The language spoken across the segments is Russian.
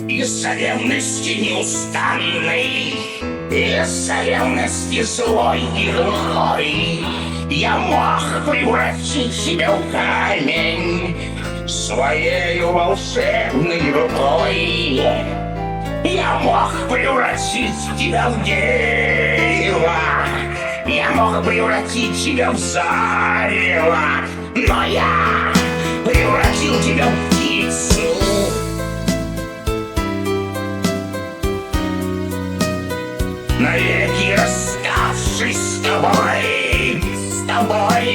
Из ревности неустанной, из ревности злой и глухой, я мог превратить себя в камень своею волшебной рукой. Я мог превратить тебя в дерево, я мог превратить тебя в зарево, но я превратил тебя в птицу. Навеки расставшись с тобой, с тобой.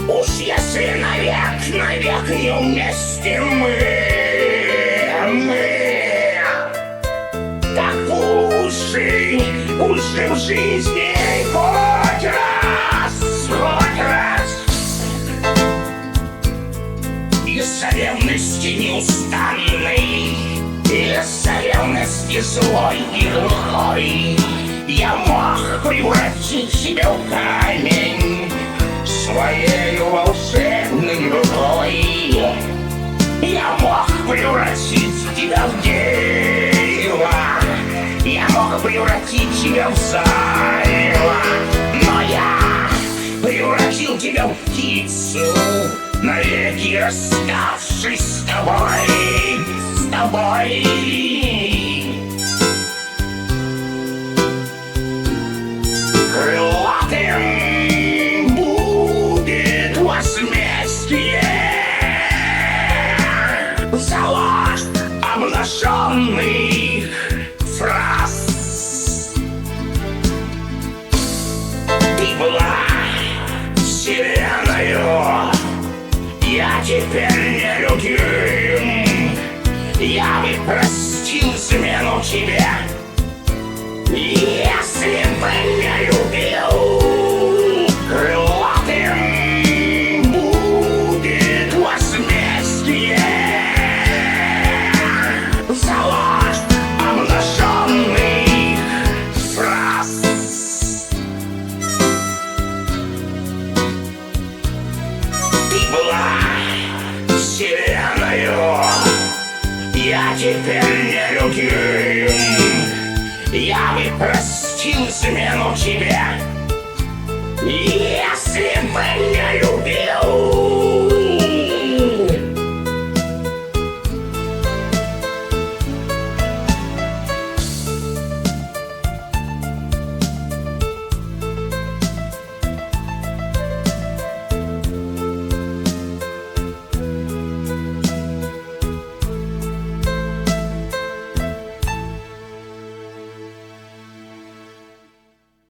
Уж если навек не вместе мы, так уже в жизни хоть раз. Из ревности неустанной, из ревности злой и глухой, я мог превратить себя в камень своею волшебной рукой. Я мог превратить тебя в дерево, я мог превратить тебя в зарево, но я превратил тебя в птицу, навеки расставшись с тобой, с тобой. Крылатым будет возмездие за ложь обнаженных фраз. Ты была вселенною, я теперь не любим. Я бы простил измену тебе, если бы не любил. Крылатым будет возмездие за ложь обнаженных фраз. Ты была вселенную, я теперь не любим. Я бы простил измену тебе,